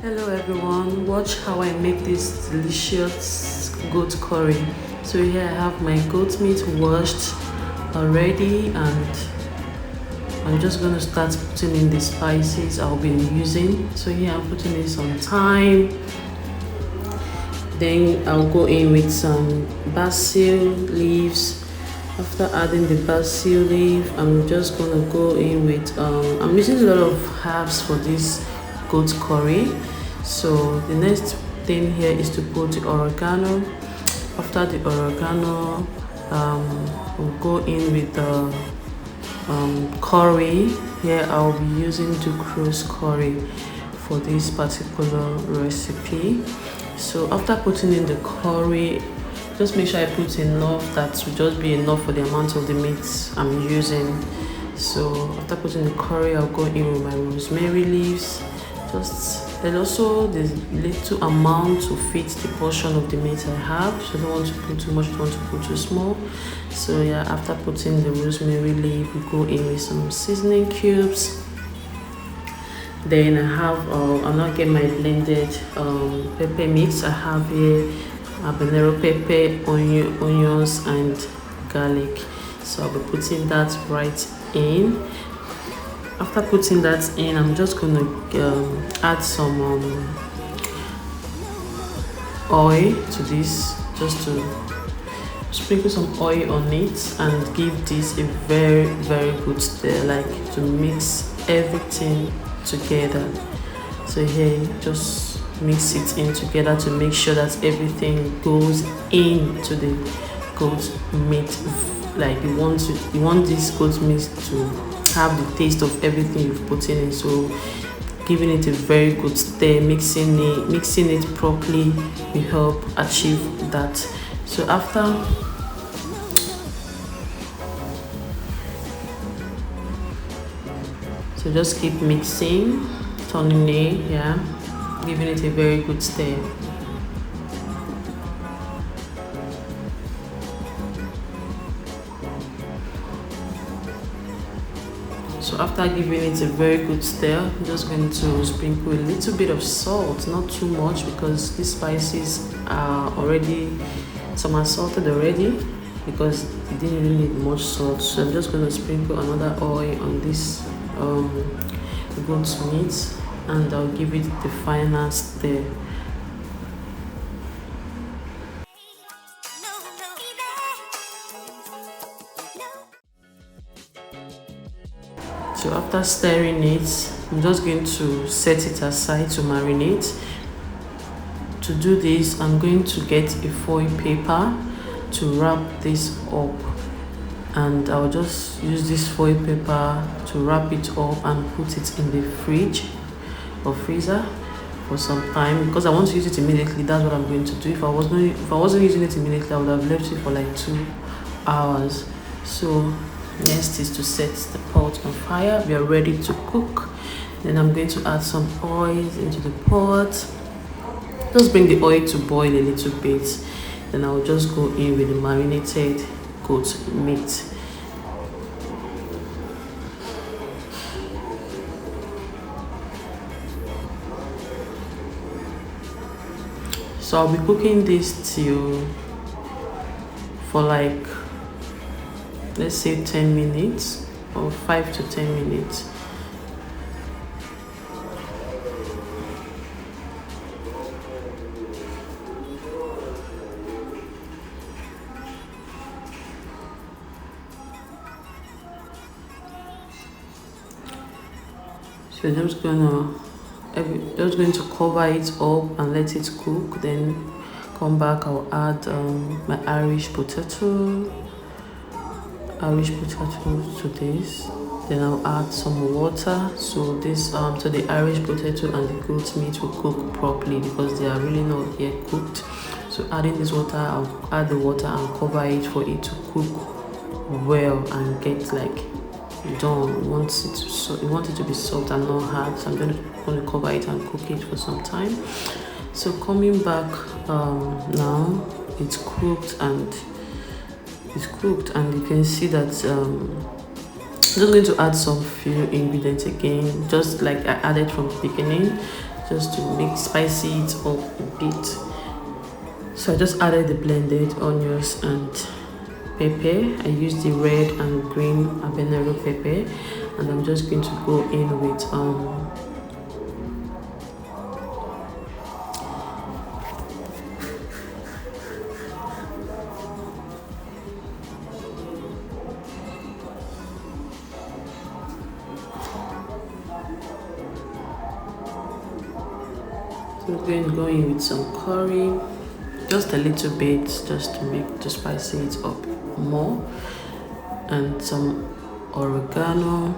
Hello everyone, watch how I make this delicious goat curry. So here I have my goat meat washed already, and I'm just going to start putting in the spices I'll be using. So here I'm putting in some thyme, then I'll go in with some basil leaves. After adding the basil leaf, I'm just going to go in with I'm using a lot of herbs for this goat curry. So the next thing here is to put the oregano. After the oregano, we'll go in with the curry. Here I'll be using Ducros curry for this particular recipe. So after putting in the curry, just make sure I put enough that will just be enough for the amount of the meat I'm using. So after putting the curry, I'll go in with my rosemary leaves. And also the little amount to fit the portion of the meat I have. So I don't want to put too much, don't want to put too small. So yeah, after putting the rosemary leaf, we go in with some seasoning cubes. Then I have I'll not get my blended pepper mix. I have here habanero pepper, onions and garlic. So I'll be putting that right in. After putting that in, I'm just going to add some oil to this, just to sprinkle some oil on it and give this a very good stir, like to mix everything together. So here, just mix it in together to make sure that everything goes into the goat meat. Like you want this goat meat to have the taste of everything you've put in it. So giving it a very good stir, mixing it properly will help achieve that. So just keep mixing, turning it, yeah, giving it a very good stir. So after giving it a very good stir, I'm just going to sprinkle a little bit of salt, not too much, because these spices are already, some are salted already, because it didn't really need much salt. So I'm just going to sprinkle another oil on this goat meat, and I'll give it the final stir. So after stirring it, I'm just going to set it aside to marinate. To do this, I'm going to get a foil paper to wrap this up, and I'll just use this foil paper to wrap it up and put it in the fridge or freezer for some time, because I want to use it immediately. That's what I'm going to do. If I wasn't using it immediately, I would have left it for like 2 hours. So next is to set the pot on fire. We are ready to cook. Then I'm going to add some oil into the pot. Just bring the oil to boil a little bit. Then I'll just go in with the marinated goat meat. So I'll be cooking this for like, let's say 10 minutes or 5 to 10 minutes. So I'm just going to cover it up and let it cook. Then come back, I'll add my Irish potato to this. Then I'll add some water, so this so the Irish potato and the goat meat will cook properly, because they are really not yet cooked. So adding this water, I'll add the water and cover it for it to cook well and get like done. You want it to be soft and not hard. So I'm going to cover it and cook it for some time. So coming back now, it's cooked and you can see that I'm just going to add some few ingredients again, just like I added from the beginning. just to make spicy it up a bit. So I just added the blended onions and pepper. I used the red and green habanero pepper, and I'm just going to go in with I'm going with some curry, just a little bit, just to spice it up more, and some oregano.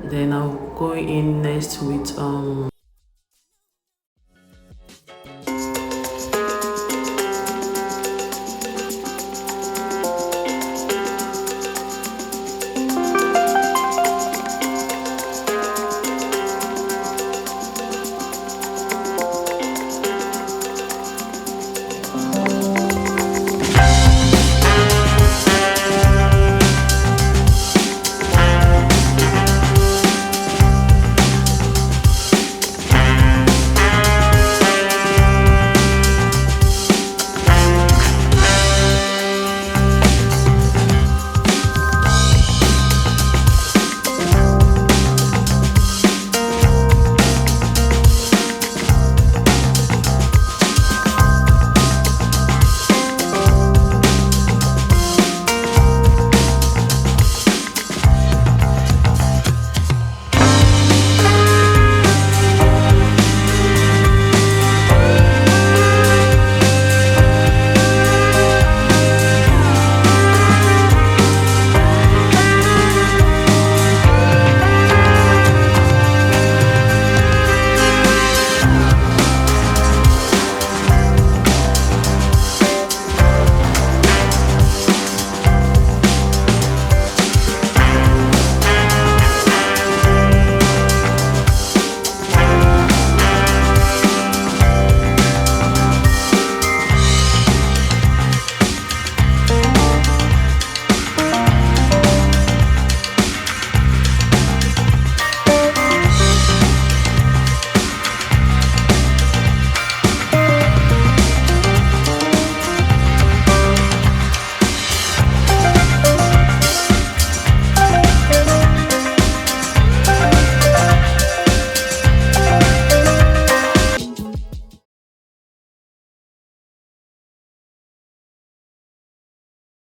Then I'll go in next with